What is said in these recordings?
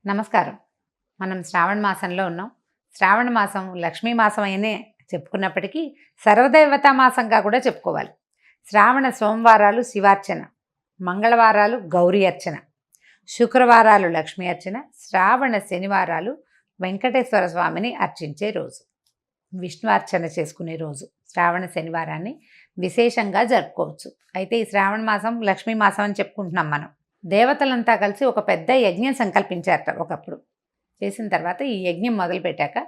నమస్కారం. మనం శ్రావణ మాసంలో ఉన్నాం. శ్రావణ మాసం లక్ష్మీ మాసం అయినే చెప్పుకున్నప్పటికీ సర్వదేవతా మాసంగా కూడా చెప్పుకోవాలి. శ్రావణ సోమవారాలు శివార్చన, మంగళవారాలు గౌరీ అర్చన, శుక్రవారాలు లక్ష్మీ అర్చన, శ్రావణ శనివారాలు వెంకటేశ్వర స్వామిని అర్చించే రోజు, విష్ణు అర్చన చేసుకునే రోజు. శ్రావణ శనివారాన్ని విశేషంగా జరుపుకోవచ్చు. అయితే ఈ శ్రావణ మాసం లక్ష్మీ మాసం అని చెప్పుకుంటున్నాం మనం. దేవతలంతా కలిసి ఒక పెద్ద యజ్ఞం సంకల్పించారట ఒకప్పుడు. చేసిన తర్వాత ఈ యజ్ఞం మొదలుపెట్టాక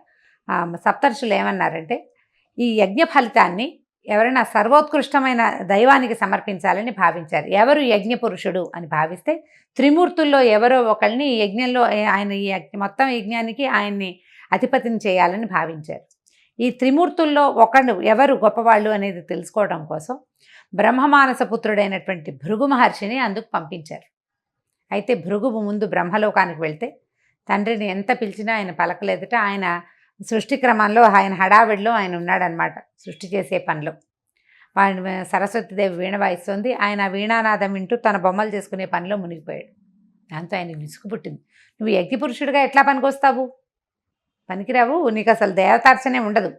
సప్తర్షులు ఏమన్నారంటే, ఈ యజ్ఞ ఫలితాన్ని ఎవరైనా సర్వోత్కృష్టమైన దైవానికి సమర్పించాలని భావించారు. ఎవరు యజ్ఞ పురుషుడు అని భావిస్తే త్రిమూర్తుల్లో ఎవరో ఒకళ్ళని ఈ యజ్ఞంలో ఆయన ఈ మొత్తం యజ్ఞానికి ఆయన్ని అధిపతిని చేయాలని భావించారు. ఈ త్రిమూర్తుల్లో ఒకడు ఎవరు గొప్పవాళ్ళు అనేది తెలుసుకోవడం కోసం బ్రహ్మమానస పుత్రుడైనటువంటి భృగు మహర్షిని అందుకు పంపించారు. అయితే భృగువు ముందు బ్రహ్మలోకానికి వెళ్తే తండ్రిని ఎంత పిలిచినా ఆయన పలకలేదట. ఆయన సృష్టి క్రమంలో ఆయన హడావిడిలో ఆయన ఉన్నాడనమాట. సృష్టి చేసే పనిలో వాడిని సరస్వతీదేవి వీణ వాయిస్తుంది. ఆయన వీణానాదం వింటూ తన బొమ్మలు చేసుకునే పనిలో మునిగిపోయాడు. దాంతో ఆయనకు విసుగు పుట్టింది. నువ్వు యజ్ఞపురుషుడిగా ఎట్లా పనికొస్తావు? పనికిరావు, నీకు అసలు దేవతార్చనే ఉండదు,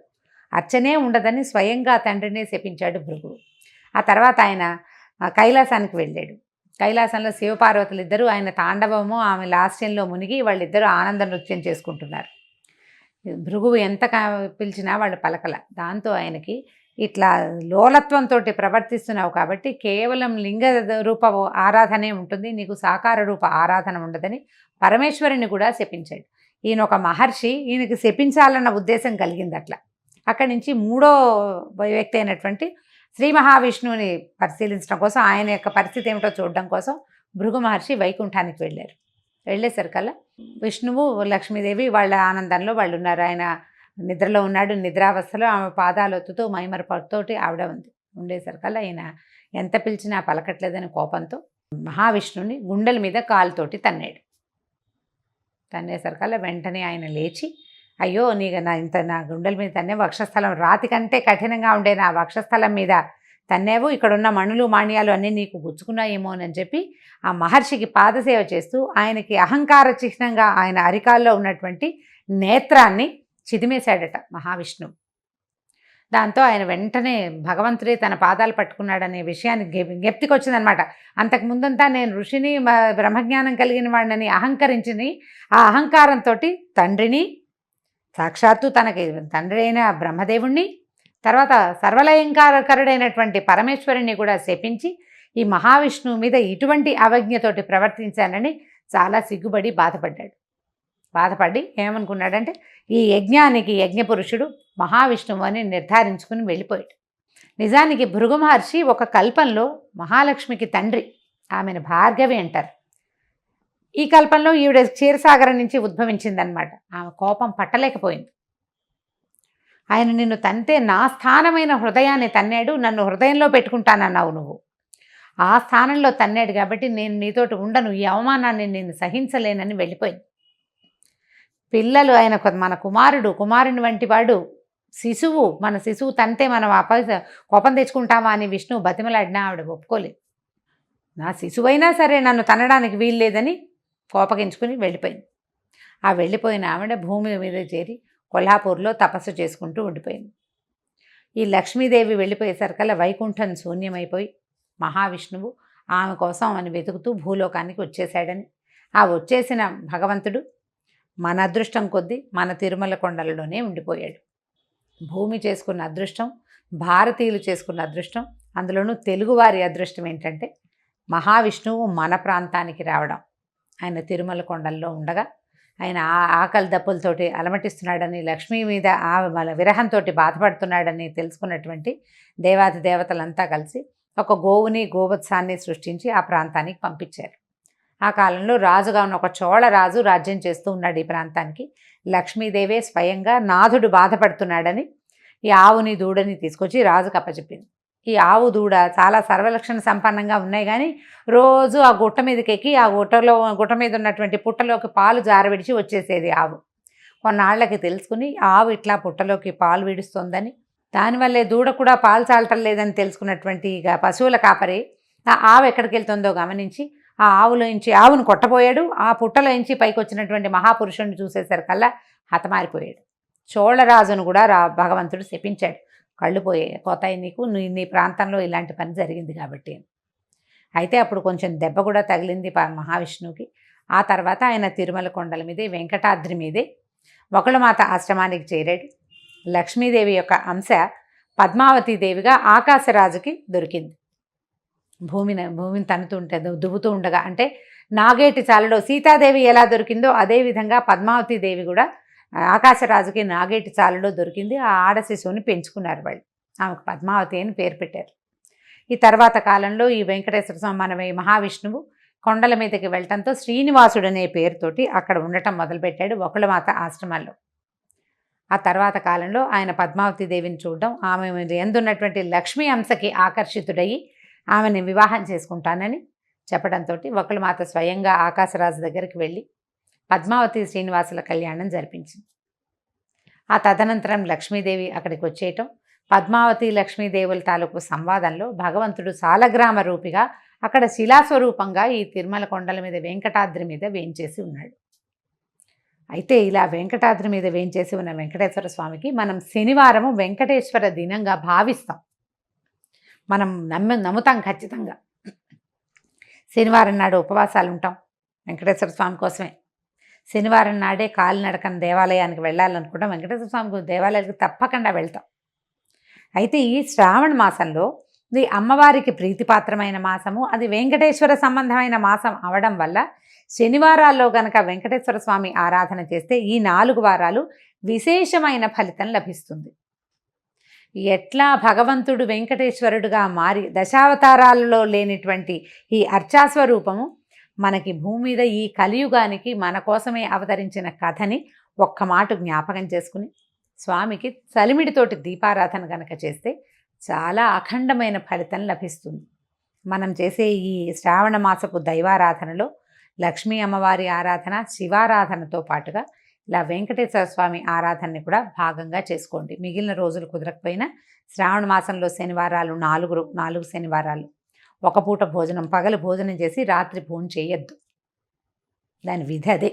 అర్చనే ఉండదని స్వయంగా తండ్రినే శపించాడు భృగువు. ఆ తర్వాత ఆయన కైలాసానికి వెళ్ళాడు. కైలాసంలో శివపార్వతులు ఇద్దరు ఆయన తాండవము ఆమె లాస్యంలో మునిగి వాళ్ళిద్దరూ ఆనంద నృత్యం చేసుకుంటున్నారు. భృగువు ఎంత పిలిచినా వాళ్ళు పలకల. దాంతో ఆయనకి ఇట్లా లోలత్వంతో ప్రవర్తిస్తున్నావు కాబట్టి కేవలం లింగ రూప ఆరాధనే ఉంటుంది, నీకు సాకార రూప ఆరాధన ఉండదని పరమేశ్వరుని కూడా శపించాడు. ఈయన ఒక మహర్షి, ఈయనకి శపించాలన్న ఉద్దేశం కలిగింది. అట్లా అక్కడి నుంచి మూడో వ్యక్తి అయినటువంటి శ్రీ మహావిష్ణువుని పరిశీలించడం కోసం, ఆయన యొక్క పరిస్థితి ఏమిటో చూడడం కోసం భృగు మహర్షి వైకుంఠానికి వెళ్ళారు. వెళ్ళేసరికల్లా విష్ణువు లక్ష్మీదేవి వాళ్ళ ఆనందంలో వాళ్ళు ఉన్నారు. ఆయన నిద్రలో ఉన్నాడు. నిద్రావస్థలో ఆమె పాదాలొత్తుతూ మైమరపతోటి ఆవిడ ఉంది. ఉండేసరికల్లా ఆయన ఎంత పిలిచినా పలకట్లేదని కోపంతో మహావిష్ణువుని గుండెల మీద కాలుతోటి తన్నాడు. తన్నేసరికల్లా వెంటనే ఆయన లేచి, అయ్యో నీకు నా గుండెల మీద తన్నే, వక్షస్థలం రాతి కంటే కఠినంగా ఉండే నా వక్షస్థలం మీద తన్నేవు, ఇక్కడున్న మణులు మాణ్యాలు అన్నీ నీకు గుచ్చుకున్నాయేమో అని చెప్పి ఆ మహర్షికి పాదసేవ చేస్తూ ఆయనకి అహంకార చిహ్నంగా ఆయన అరికాల్లో ఉన్నటువంటి నేత్రాన్ని చిదిమేశాడట మహావిష్ణువు. దాంతో ఆయన వెంటనే భగవంతుడే తన పాదాలు పట్టుకున్నాడనే విషయాన్ని జ్ఞప్తికి వచ్చిందనమాట. అంతకుముందంతా నేను ఋషిని, బ్రహ్మజ్ఞానం కలిగిన వాడిని అహంకరించింది. ఆ అహంకారంతో తండ్రిని, సాక్షాత్తు తనకి తండ్రి అయిన బ్రహ్మదేవుణ్ణి, తర్వాత సర్వలయంకారకరుడైనటువంటి పరమేశ్వరుని కూడా శపించి ఈ మహావిష్ణువు మీద ఇటువంటి అవజ్ఞతోటి ప్రవర్తించానని చాలా సిగ్గుపడి బాధపడి ఏమనుకున్నాడంటే, ఈ యజ్ఞానికి యజ్ఞపురుషుడు మహావిష్ణువు అని నిర్ధారించుకుని వెళ్ళిపోయాడు. నిజానికి భృగు మహర్షి ఒక కల్పంలో మహాలక్ష్మికి తండ్రి, ఆమెను భార్గవి అంటారు. ఈ కల్పంలో ఈవిడ క్షీరసాగరం నుంచి ఉద్భవించిందనమాట. ఆమె కోపం పట్టలేకపోయింది. ఆయన నిన్ను తంతే నా స్థానమైన హృదయాన్ని తన్నాడు, నన్ను హృదయంలో పెట్టుకుంటానన్నావు నువ్వు, ఆ స్థానంలో తన్నాడు కాబట్టి నేను నీతోటి ఉండను, ఈ అవమానాన్ని నేను సహించలేనని వెళ్ళిపోయింది. పిల్లలు ఆయన మన కుమారుని వంటి వాడు, శిశువు, మన శిశువు తంతే మనం కోపం తెచ్చుకుంటామా అని విష్ణువు బతిమలాడినా ఆవిడ ఒప్పుకోలేదు. నా శిశువైనా సరే నన్ను తనడానికి వీల్లేదని కోపగించుకుని వెళ్ళిపోయింది. ఆ వెళ్ళిపోయిన ఆవిడ భూమి మీద చేరి కొల్హాపూర్లో తపస్సు చేసుకుంటూ ఉండిపోయింది. ఈ లక్ష్మీదేవి వెళ్ళిపోయేసరికల్లా వైకుంఠం శూన్యమైపోయి మహావిష్ణువు ఆమె కోసం అని వెతుకుతూ భూలోకానికి వచ్చేసాడని, ఆ వచ్చేసిన భగవంతుడు మన అదృష్టం కొద్దీ మన తిరుమల కొండలలోనే ఉండిపోయాడు. భూమి చేసుకున్న అదృష్టం, భారతీయులు చేసుకున్న అదృష్టం, అందులోనూ తెలుగువారి అదృష్టం ఏంటంటే మహావిష్ణువు మన ప్రాంతానికి రావడం. ఆయన తిరుమల కొండల్లో ఉండగా ఆయన ఆకలి దప్పులతోటి అలమటిస్తున్నాడని, లక్ష్మీ మీద విరహంతో బాధపడుతున్నాడని తెలుసుకున్నటువంటి దేవాది దేవతలంతా కలిసి ఒక గోవుని, గోవత్సాన్ని సృష్టించి ఆ ప్రాంతానికి పంపించారు. ఆ కాలంలో రాజుగా ఉన్న ఒక చోళ రాజు రాజ్యం చేస్తూ ఉన్నాడు ఈ ప్రాంతానికి. లక్ష్మీదేవే స్వయంగా నాథుడు బాధపడుతున్నాడని ఈ ఆవుని, దూడని తీసుకొచ్చి రాజుకు అప్పచెప్పింది. ఈ ఆవు, దూడ చాలా సర్వలక్షణ సంపన్నంగా ఉన్నాయి, కానీ రోజు ఆ గుట్ట మీదకి ఎక్కి ఆ గుట్ట మీద ఉన్నటువంటి పుట్టలోకి పాలు జారవిడిచి వచ్చేసేది ఆవు. కొన్నాళ్లకి తెలుసుకుని ఆవు ఇట్లా పుట్టలోకి పాలు విడుస్తోందని, దానివల్లే దూడ కూడా పాలు చాలటం లేదని తెలుసుకున్నటువంటి ఇక పశువుల కాపరి ఆ ఆవు ఎక్కడికి వెళ్తుందో గమనించి ఆ ఆవులోంచి ఆవును కొట్టబోయాడు. ఆ పుట్టలోంచి పైకి వచ్చినటువంటి మహాపురుషుడిని చూసేసరికల్లా హతమారిపోయాడు. చోళరాజును కూడా భగవంతుడు శపించాడు. కళ్ళు పోతాయి నీకు, నీ ప్రాంతంలో ఇలాంటి పని జరిగింది కాబట్టి. అయితే అప్పుడు కొంచెం దెబ్బ కూడా తగిలింది మహావిష్ణువుకి. ఆ తర్వాత ఆయన తిరుమల కొండల మీదే, వెంకటాద్రి మీదే వకుళమాత ఆశ్రమానికి చేరాడు. లక్ష్మీదేవి యొక్క అంశ పద్మావతీదేవిగా ఆకాశరాజుకి దొరికింది. భూమిని తన్నుతుంటే దువ్వుతూ ఉండగా, అంటే నాగేటి చాలలో సీతాదేవి ఎలా దొరికిందో అదేవిధంగా పద్మావతీదేవి కూడా ఆకాశరాజుకి నాగేటి చాలలో దొరికింది. ఆ ఆడ శిశువుని పెంచుకున్నారు వాళ్ళు. ఆమెకు పద్మావతి అని పేరు పెట్టారు. ఈ తర్వాత కాలంలో ఈ వెంకటేశ్వర స్వామి మన మహావిష్ణువు కొండల మీదకి వెళ్ళటంతో శ్రీనివాసుడు అనే పేరుతోటి అక్కడ ఉండటం మొదలుపెట్టాడు వకుళమాత ఆశ్రమాల్లో. ఆ తర్వాత కాలంలో ఆయన పద్మావతీదేవిని చూడడం, ఆమె ఎందున్నటువంటి లక్ష్మీ అంశకి ఆకర్షితుడయ్యి ఆమెని వివాహం చేసుకుంటానని చెప్పడంతో వకుళమాత స్వయంగా ఆకాశరాజు దగ్గరికి వెళ్ళి పద్మావతి శ్రీనివాసుల కళ్యాణం జరిపించింది. ఆ తదనంతరం లక్ష్మీదేవి అక్కడికి వచ్చేయటం, పద్మావతి లక్ష్మీదేవుల తాలూకు సంవాదంలో భగవంతుడు సాలగ్రామ రూపిగా అక్కడ శిలాస్వరూపంగా ఈ తిరుమల కొండల మీద వెంకటాద్రి మీద వేంచేసి ఉన్నాడు. అయితే ఇలా వెంకటాద్రి మీద వేంచేసి ఉన్న వెంకటేశ్వర స్వామికి మనం శనివారము వెంకటేశ్వర దినంగా భావిస్తాం. మనం నమ్ముతాం ఖచ్చితంగా. శనివారం నాడు ఉపవాసాలు ఉంటాం వెంకటేశ్వర స్వామి కోసమే. శనివారం నాడే కాలినడకన దేవాలయానికి వెళ్ళాలనుకుంటాం. వెంకటేశ్వర స్వామి దేవాలయానికి తప్పకుండా వెళ్తాం. అయితే ఈ శ్రావణ మాసంలో ఇది అమ్మవారికి ప్రీతిపాత్రమైన మాసము, అది వెంకటేశ్వర సంబంధమైన మాసం అవడం వల్ల శనివారాల్లో గనక వెంకటేశ్వర స్వామి ఆరాధన చేస్తే ఈ 4 వారాలు విశేషమైన ఫలితం లభిస్తుంది. ఎట్లా భగవంతుడు వెంకటేశ్వరుడుగా మారి దశావతారాలలో లేనిటువంటి ఈ అర్చాస్వరూపము మనకి భూమి మీద ఈ కలియుగానికి మన కోసమే అవతరించిన కథని ఒక్క మాట జ్ఞాపకం చేసుకుని స్వామికి చలిమిడితోటి దీపారాధన కనుక చేస్తే చాలా అఖండమైన ఫలితం లభిస్తుంది. మనం చేసే ఈ శ్రావణ మాసపు దైవారాధనలో లక్ష్మీ అమ్మవారి ఆరాధన, శివారాధనతో పాటుగా ఇలా వెంకటేశ్వర స్వామి ఆరాధనని కూడా భాగంగా చేసుకోండి. మిగిలిన రోజులు కుదరకపోయినా శ్రావణ మాసంలో శనివారాలు 4 శనివారాలు ఒక పూట భోజనం, పగలు భోజనం చేసి రాత్రి భోజనం చేయొద్దు. దాని విధి అదే.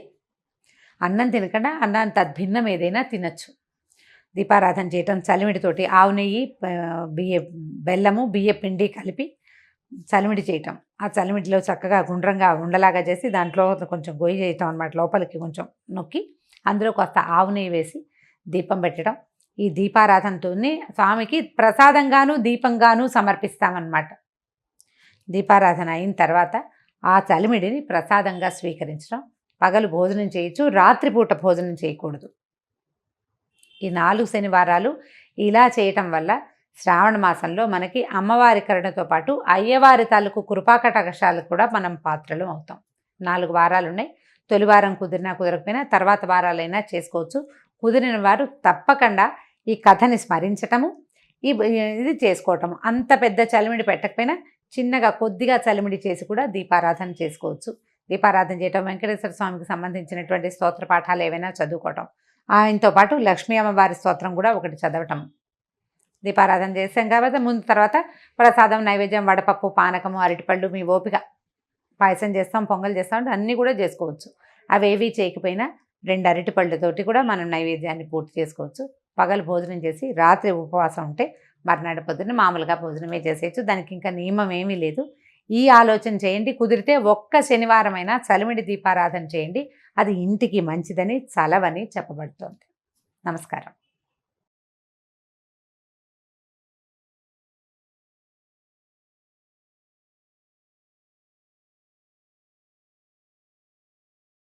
అన్నం తినకుండా అన్నం తద్భిన్నం ఏదైనా తినచ్చు. దీపారాధన చేయటం, చలిమిడితోటి ఆవు నెయ్యి, బెల్లము, బియ్య పిండి కలిపి చలిమిడి చేయటం. ఆ చలిమిడిలో చక్కగా గుండ్రంగా ఉండలాగా చేసి దాంట్లో కొంచెం గొయ్యి చేయటం అన్నమాట. లోపలికి కొంచెం నొక్కి అందులో కొంత ఆవు నెయ్యి వేసి దీపం పెట్టడం. ఈ దీపారాధనతోనే స్వామికి ప్రసాదంగాను దీపంగాను సమర్పిస్తామన్నమాట. దీపారాధన అయిన తర్వాత ఆ చలిమిడిని ప్రసాదంగా స్వీకరించడం. పగలు భోజనం చేయొచ్చు, రాత్రిపూట భోజనం చేయకూడదు. ఈ 4 శనివారాలు ఇలా చేయటం వల్ల శ్రావణ మాసంలో మనకి అమ్మవారి కరుణతో పాటు అయ్యవారి తాలూకు కృపాకటాక్షాలకు కూడా మనం పాత్రలు అవుతాం. 4 వారాలు ఉన్నాయి. తొలి వారం కుదిరినా కుదరకపోయినా తర్వాత వారాలైనా చేసుకోవచ్చు. కుదిరిన వారు తప్పకుండా ఈ కథని స్మరించటము, ఇది చేసుకోవటము. అంత పెద్ద చలిమిడి పెట్టకపోయినా చిన్నగా కొద్దిగా చలిమిడి చేసి కూడా దీపారాధన చేసుకోవచ్చు. దీపారాధన చేయటం, వెంకటేశ్వర స్వామికి సంబంధించినటువంటి స్తోత్ర పాఠాలు ఏవైనా చదువుకోవటం, ఆయనతో పాటు లక్ష్మీ అమ్మవారి స్తోత్రం కూడా ఒకటి చదవటం. దీపారాధన చేసాం కాబట్టి ముందు తర్వాత ప్రసాదం, నైవేద్యం, వడపప్పు, పానకము, అరటిపళ్ళు, మీ ఓపిక. పాయసం చేస్తాం, పొంగల్ చేస్తాం అంటే అన్నీ కూడా చేసుకోవచ్చు. అవేవి చేయకపోయినా 2 అరటిపళ్ళతోటి కూడా మనం నైవేద్యాన్ని పూర్తి చేసుకోవచ్చు. పగలు భోజనం చేసి రాత్రి ఉపవాసం ఉంటే మర్నాడు పొద్దున్న మామూలుగా భోజనమే చేసేయచ్చు. దానికి ఇంకా నియమం ఏమీ లేదు. ఈ ఆలోచన చేయండి. కుదిరితే ఒక్క శనివారమైనా చలిమిడి దీపారాధన చేయండి. అది ఇంటికి మంచిదని, చలవని చెప్పబడుతోంది. నమస్కారం.